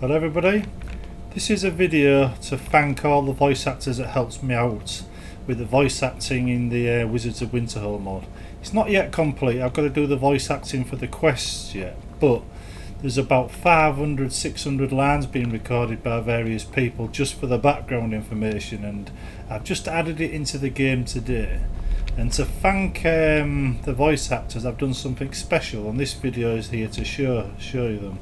Hello everybody, this is a video to thank all the voice actors that helped me out with the voice acting in the Wizards of Winterhold mod. It's not yet complete, I've got to do the voice acting for the quests yet, but there's about 500-600 lines being recorded by various people just for the background information, and I've just added it into the game today. And to thank the voice actors, I've done something special, and this video is here to show you them.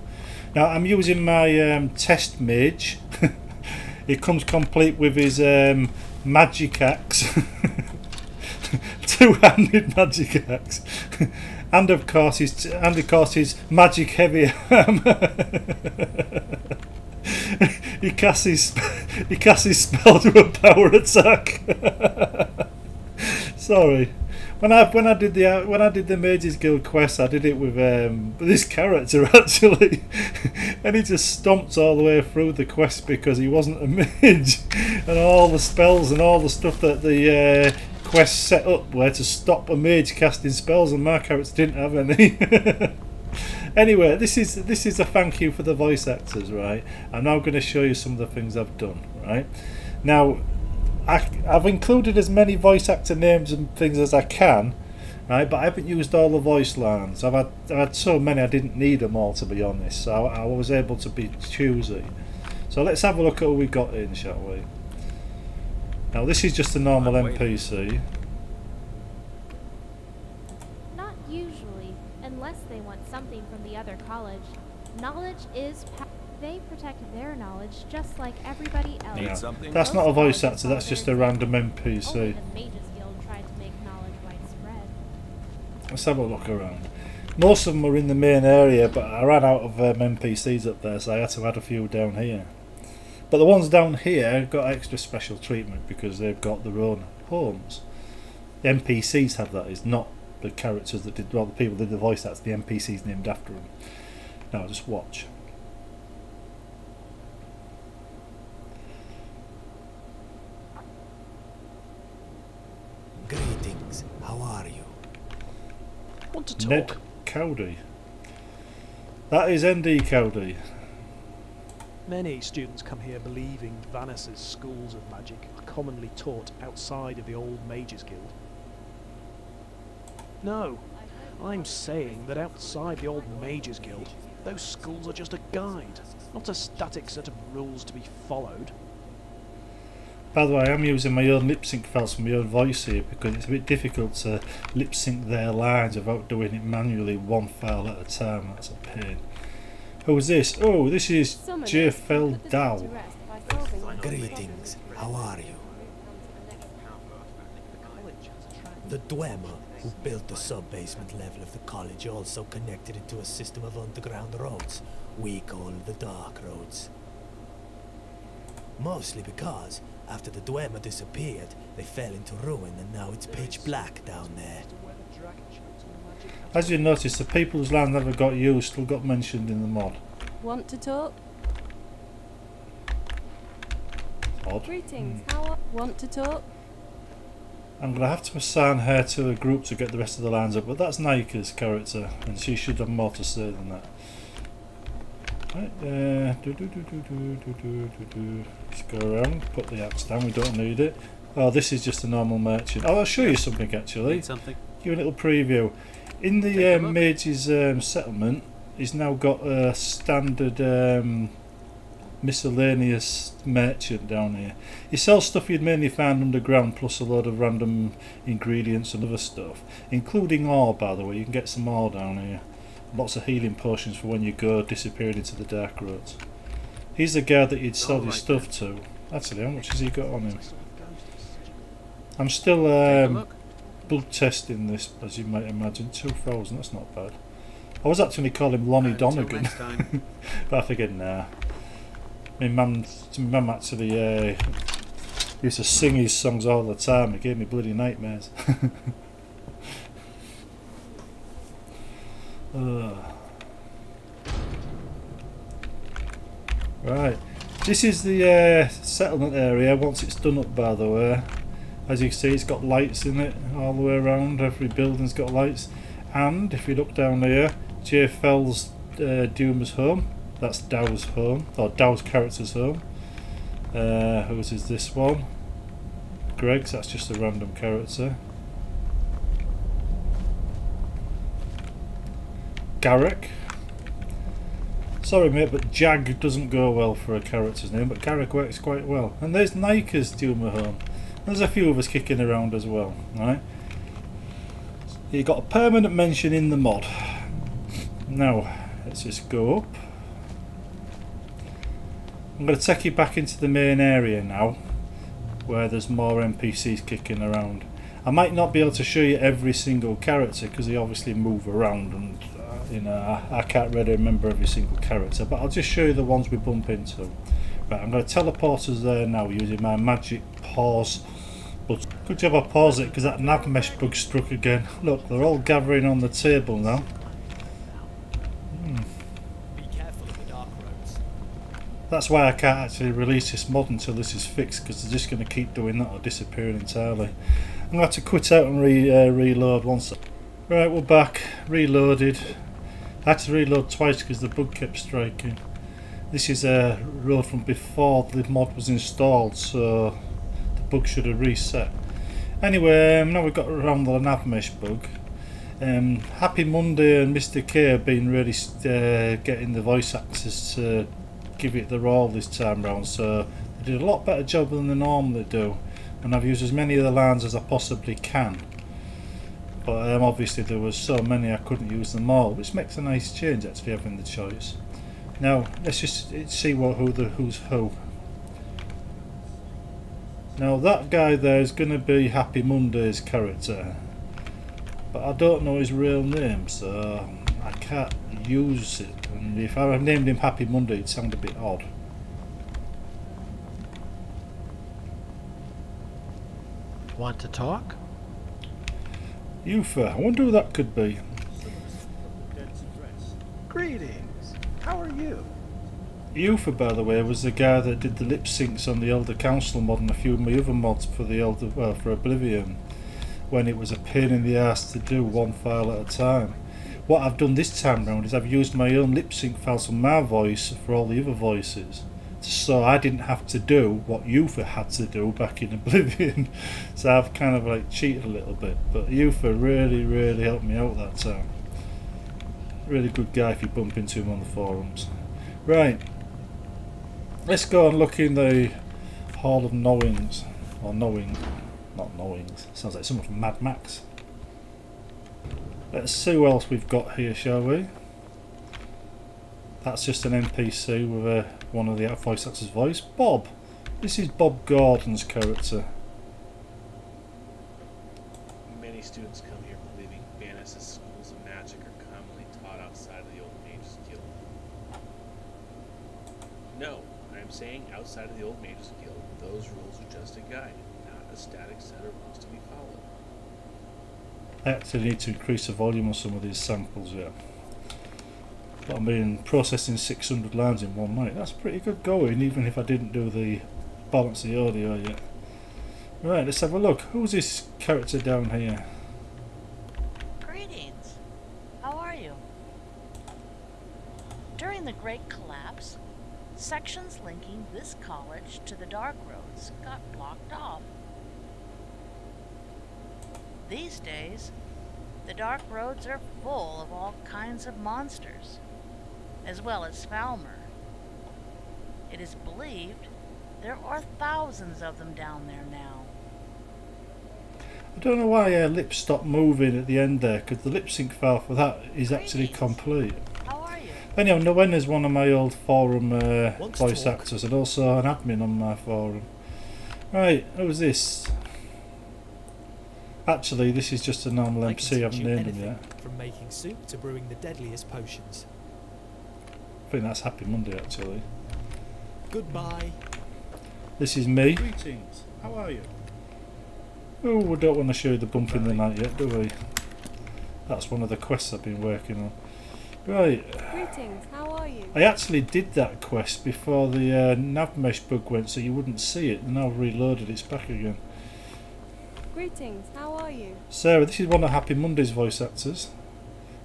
Now I'm using my test mage. It comes complete with his magic axe, two-handed magic axe, and of course his magic heavy hammer. he casts his spell to a power attack. Sorry. When I did the Mages Guild quest, I did it with this character actually, and he just stomped all the way through the quest because he wasn't a mage, and all the spells and all the stuff that the quest set up were to stop a mage casting spells, and my character didn't have any. Anyway, this is a thank you for the voice actors, right? I'm now going to show you some of the things I've done, right? Now, I've included as many voice actor names and things as I can, right? But I haven't used all the voice lines. I've had so many I didn't need them all, to be honest. So I was able to be choosy. So let's have a look at what we got in, shall we? Now this is just a normal NPC. Not usually, unless they want something from the other college. Knowledge is power. They protect their knowledge just like everybody else. Yeah. That's not a voice actor, that's just a random NPC. Only the Mages Guild tried to make knowledge widespread. Let's have a look around. Most of them are in the main area, but I ran out of NPCs up there, so I had to add a few down here. But the ones down here got extra special treatment because they've got their own homes. The NPCs have that, is not the characters that did, well, the people that did the voice acts, the NPCs named after them. Now just watch. Greetings, how are you? Want to talk? Ned Cowdy. That is ND Cowdy. Many students come here believing Vanessa's schools of magic are commonly taught outside of the old Mages Guild. No, I'm saying that outside the old Mages Guild, those schools are just a guide, not a static set of rules to be followed. By the way, I'm using my own lip sync files for my own voice here because it's a bit difficult to lip sync their lines without doing it manually one file at a time. That's a pain. Who is this? Oh, this is J. Dow. Greetings, how are you? The Dwemer who built the sub-basement level of the college also connected it to a system of underground roads we call the Dark Roads. Mostly because after the Dwemer disappeared, they fell into ruin and now it's pitch black down there. As you notice, the people whose land never got used still got mentioned in the mod. Want to talk? Odd. Greetings. How want to talk? I'm going to have to assign her to a group to get the rest of the lines up, but that's Nika's character, and she should have more to say than that. Right, Let's go around, put the axe down, we don't need it. Oh, this is just a normal merchant. Oh, I'll show you something actually. Give you a little preview. In the Mage's settlement, he's now got a standard miscellaneous merchant down here. He sells stuff you'd mainly find underground, plus a load of random ingredients and other stuff, including ore, by the way. You can get some ore down here. Lots of healing potions for when you go disappearing into the Dark Roads. He's the guy that you'd sell your stuff to. Actually, how much has he got on him? I'm still bug testing this, as you might imagine. 2,000, that's not bad. I was actually calling him Lonnie Donegan, but I figured, nah. My mum actually used to sing his songs all the time. It gave me bloody nightmares. Right, this is the settlement area once it's done up, by the way. As you can see, it's got lights in it all the way around. Every building's got lights. And if you look down here, J. Doomer's home. That's Dow's home, or Dow's character's home. Whose is this one? Greg's, that's just a random character. Garrick. Sorry mate, but Jag doesn't go well for a character's name, but Garrick works quite well. And there's Nika's Duma home. There's a few of us kicking around as well, right? You got a permanent mention in the mod. Now, let's just go up. I'm going to take you back into the main area now, where there's more NPCs kicking around. I might not be able to show you every single character because they obviously move around, and you know I can't really remember every single character, but I'll just show you the ones we bump into. Right, I'm going to teleport us there now using my magic pause. But good job I paused it because that nav mesh bug struck again. Look, they're all gathering on the table now. Be careful of the dark roads. That's why I can't actually release this mod until this is fixed, because they're just going to keep doing that or disappearing entirely. I'm going to have to quit out and reload once. Right, we're back, reloaded. I had to reload twice because the bug kept striking. This is a road from before the mod was installed, so the bug should have reset. Anyway, now we've got around the nav mesh bug. Happy Monday and Mr. K have been really getting the voice actors to give it the role this time round, so they did a lot better job than they normally do, and I've used as many of the lines as I possibly can. But obviously there was so many I couldn't use them all, which makes a nice change actually having the choice. Now let's just see who's who. Now that guy there is going to be Happy Monday's character, but I don't know his real name, so I can't use it, and if I named him Happy Monday it'd sound a bit odd. Want to talk? Ufa, I wonder who that could be. Greetings. How are you? Ufa, by the way, was the guy that did the lip syncs on the Elder Council mod and a few of my other mods for the for Oblivion, when it was a pain in the ass to do one file at a time. What I've done this time round is I've used my own lip sync files from my voice for all the other voices, so I didn't have to do what Ufa had to do back in Oblivion. So I've kind of like cheated a little bit, but Ufa really helped me out that time. Really good guy if you bump into him on the forums. Right, let's go and look in the Hall of Knowings, or Knowing, not Knowings, sounds like someone from Mad Max. Let's see who else we've got here, shall we? That's just an NPC with one of the voice actors' voice. Bob! This is Bob Gordon's character. Many students come here believing Bannis's schools of magic are commonly taught outside of the Old Mages Guild. No, I am saying outside of the Old Mages Guild, those rules are just a guide, not a static set of rules to be followed. I actually need to increase the volume of some of these samples, yeah. But I mean, processing 600 lines in one night, that's pretty good going, even if I didn't do the balance of the audio yet. Right, let's have a look. Who's this character down here? Greetings. How are you? During the Great Collapse, sections linking this college to the Dark Roads got blocked off. These days, the Dark Roads are full of all kinds of monsters, as well as Falmer. It is believed there are thousands of them down there now. I don't know why lips stopped moving at the end there, because the lip sync file for that is actually complete. How are you? Anyhow, Noen is one of my old forum voice talk? actors, and also an admin on my forum. Right, who's this? Actually, this is just a normal I can MC, I haven't teach you named him anything, yet. from making soup to brewing the deadliest potions. I think that's Happy Monday, actually. Goodbye. This is me. Greetings. How are you? Oh, we don't want to show you the bump in the night yet, do we? That's one of the quests I've been working on. Right. Greetings, how are you? I actually did that quest before the nav mesh bug went, so you wouldn't see it, and now I've reloaded it's back again. Greetings, how are you? Sarah, this is one of Happy Monday's voice actors.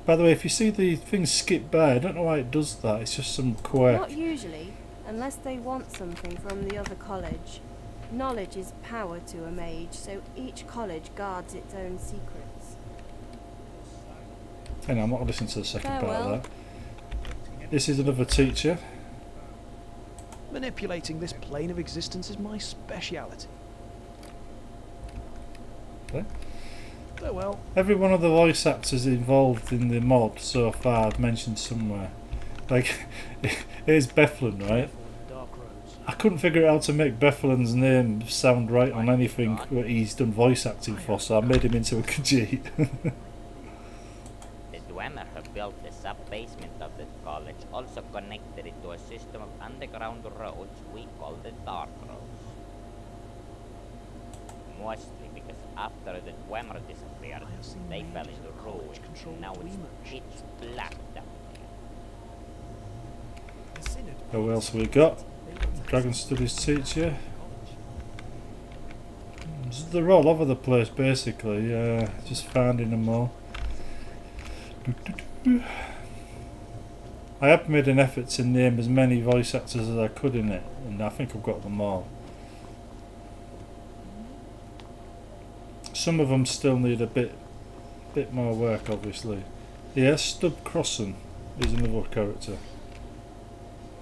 By the way, if you see the thing skip by, I don't know why it does that. It's just some quirk. Not usually, unless they want something from the other college. Knowledge is power to a mage, so each college guards its own secrets. Hang on, I'm not going to listen to the second part Farewell. of that. This is another teacher. Manipulating this plane of existence is my speciality. Okay. Farewell. Every one of the voice actors involved in the mod so far I've mentioned somewhere. Like, here's Bethlin, right? Dark roads. I couldn't figure out how to make Bethlin's name sound right on anything that he's done voice acting for, so I made him into a Khajiit. The Dwemer who built the sub-basement of the college also connected it to a system of underground roads we call the Dark Roads. Mostly because after the Dwemer disappeared, they fell into ruin. Now it's pitch black down there. Who else we got? Dragon Studies teacher. They're all over the place basically, just finding them all. I have made an effort to name as many voice actors as I could in it, and I think I've got them all. Some of them still need a bit more work, obviously. Yeah, Stub Crossan is another character.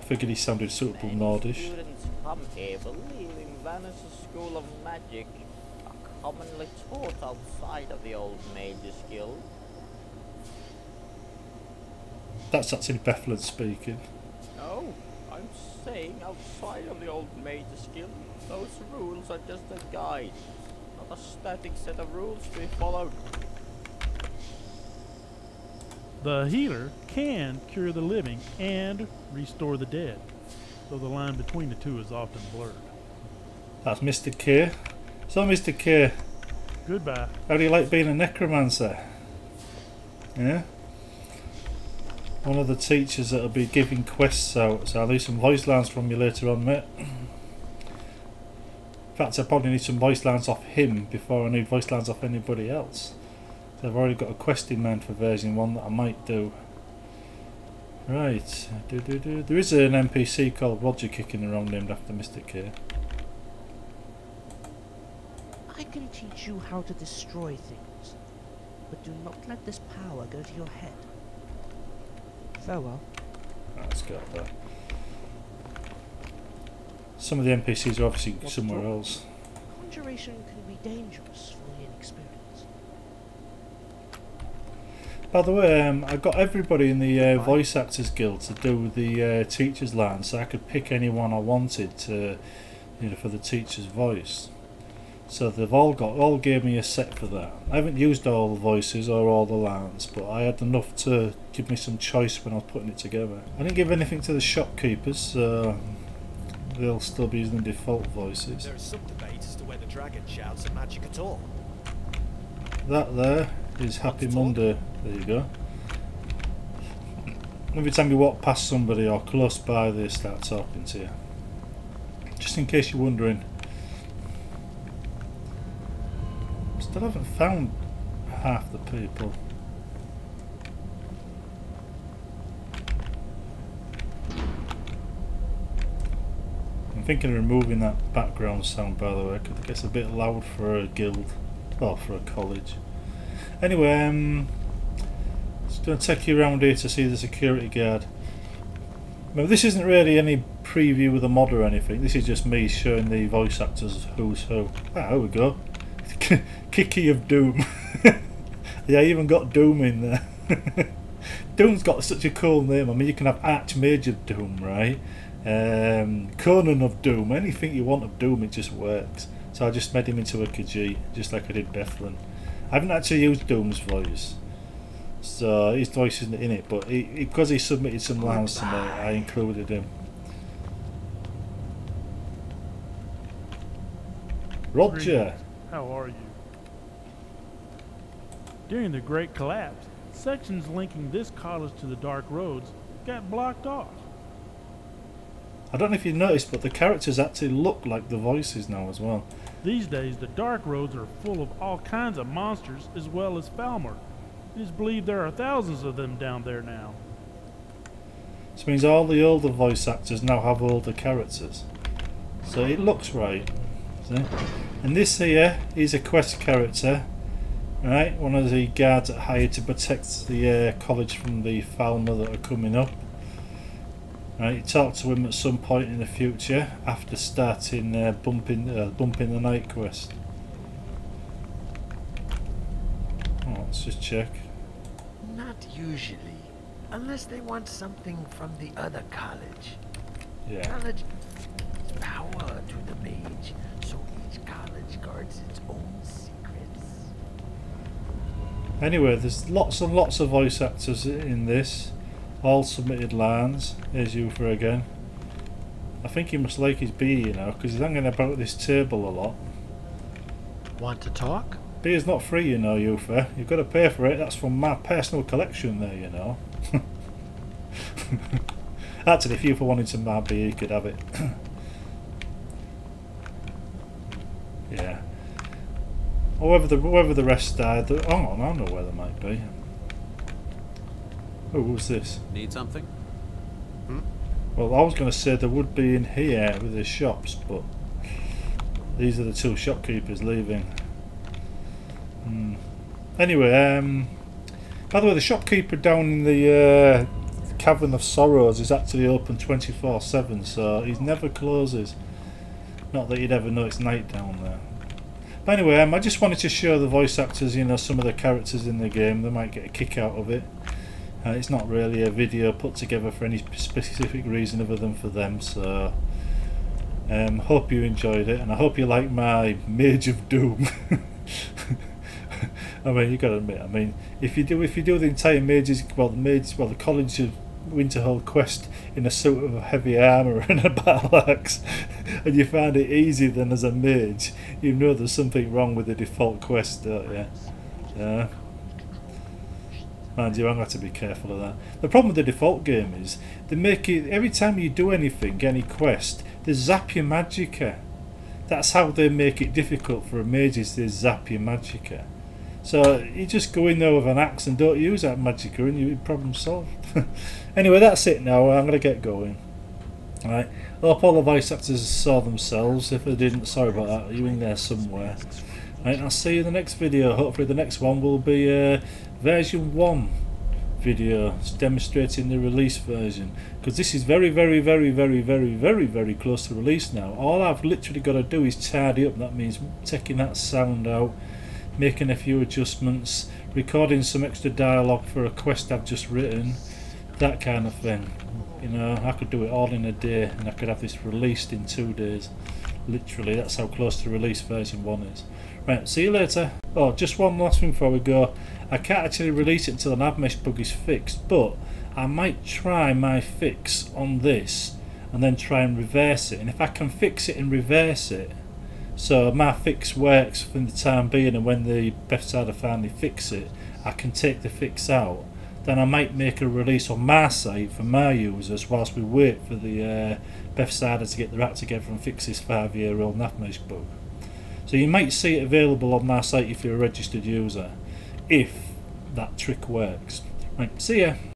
I figured he sounded suitable Nordish. Students come here believing Vanessa's School of Magic are commonly taught outside of the Old Mages Guild. That's actually Bethlin speaking. No, I'm saying outside of the Old Mages Guild, those rules are just a guide, not a static set of rules to be followed. The healer can cure the living and restore the dead, though the line between the two is often blurred. That's Mr. K. So, Mr. K, Goodbye. how do you like being a necromancer? Yeah? One of the teachers that'll be giving quests out, so I'll need some voice lines from you later on, mate. In fact, I probably need some voice lines off him before I need voice lines off anybody else. So I've already got a quest in mind for version 1 that I might do. Right, there is an NPC called Roger kicking around named after Mr. K. I can teach you how to destroy things, but do not let this power go to your head. Farewell. Let's go there. Some of the NPCs are obviously somewhere else. Conjuration can be dangerous for the inexperienced. By the way, I got everybody in the Voice Actors Guild to do the teacher's line, so I could pick anyone I wanted to, for the teacher's voice. So they've all gave me a set for that. I haven't used all the voices or all the lines, but I had enough to give me some choice when I was putting it together. I didn't give anything to the shopkeepers, so they'll still be using the default voices. There is some debate as to whether dragon shouts are magic at all. That there is Happy Monday. There you go. Every time you walk past somebody or close by, they start talking to you. Just in case you're wondering. Still haven't found half the people. I'm thinking of removing that background sound, by the way, because it gets a bit loud for a guild, or for a college. Anyway, just going to take you around here to see the security guard. Now, this isn't really any preview of the mod or anything. This is just me showing the voice actors who's who. Ah, there we go. Kiki of Doom. Yeah, I even got Doom in there. Doom's got such a cool name. I mean, you can have Archmage of Doom, right? Conan of Doom. Anything you want of Doom, it just works. So I just made him into a Khajiit, just like I did Bethlin. I haven't actually used Doom's voice, so his voice isn't in it, but because he submitted some lines to me, I included him. Roger! How are you? During the Great Collapse, sections linking this college to the Dark Roads got blocked off. I don't know if you noticed, but the characters actually look like the voices now as well. These days, the Dark Roads are full of all kinds of monsters as well as Falmer. It is believed there are thousands of them down there now. This means all the older voice actors now have older characters. So it looks right. See? And this here is a quest character. Right, one of the guards that hired to protect the college from the Falmer that are coming up. Right, you talk to him at some point in the future after starting bumping the night quest. Oh, let's just check. Not usually, unless they want something from the other college. Yeah. Knowledge is power to the mage, so each college guards its own secrets. Anyway, there's lots and lots of voice actors in this. All submitted lines. Here's Ufa again. I think he must like his beer, you know, because he's hanging about this table a lot. Want to talk? Beer's not free, you know, Ufa. You've got to pay for it. That's from my personal collection there, you know. Actually, if Ufa wanted some my beer, he could have it. Yeah. Or whoever the rest died. Oh, I know where they might be. Oh, who's this? Need something? Well, I was going to say there would be in here with the shops, but these are the two shopkeepers leaving. Anyway, by the way, the shopkeeper down in the Cavern of Sorrows is actually open 24/7, so he never closes. Not that you'd ever know it's night down there. But anyway, I just wanted to show the voice actors, you know, some of the characters in the game. They might get a kick out of it. It's not really a video put together for any specific reason other than for them, so hope you enjoyed it, and I hope you like my Mage of Doom. I mean, you got to admit, I mean, if you do the entire the College of Winterhold quest in a suit of heavy armour and a battle axe, and you find it easier than as a mage, you know there's something wrong with the default quest, don't you? Yeah. Mind you, I'm going to have to be careful of that. The problem with the default game is they make it every time you do anything, any quest, they zap your magicka. That's how they make it difficult for a mage, is they zap your magicka. So you just go in there with an axe and don't use that magicka and your problem solved. Anyway, that's it now. I'm going to get going. Alright, I hope all the voice actors saw themselves. If they didn't, sorry about that. You're in there somewhere. Right, I'll see you in the next video. Hopefully the next one will be version 1 video demonstrating the release version, because this is very close to release now. All I've literally got to do is tidy up. That means taking that sound out, making a few adjustments, recording some extra dialogue for a quest I've just written, that kind of thing. You know, I could do it all in a day and I could have this released in 2 days. Literally, that's how close to release version 1 is. Right, see you later. Oh, just one last thing before we go. I can't actually release it until an avmesh bug is fixed, but I might try my fix on this and then try and reverse it. And if I can fix it and reverse it, so my fix works for the time being, and when the Bethesda finally fix it, I can take the fix out, then I might make a release on my site for my users whilst we wait for the Bethesda to get their act together and fix this 5-year-old avmesh bug. So you might see it available on my site if you're a registered user, if that trick works. Right, see ya.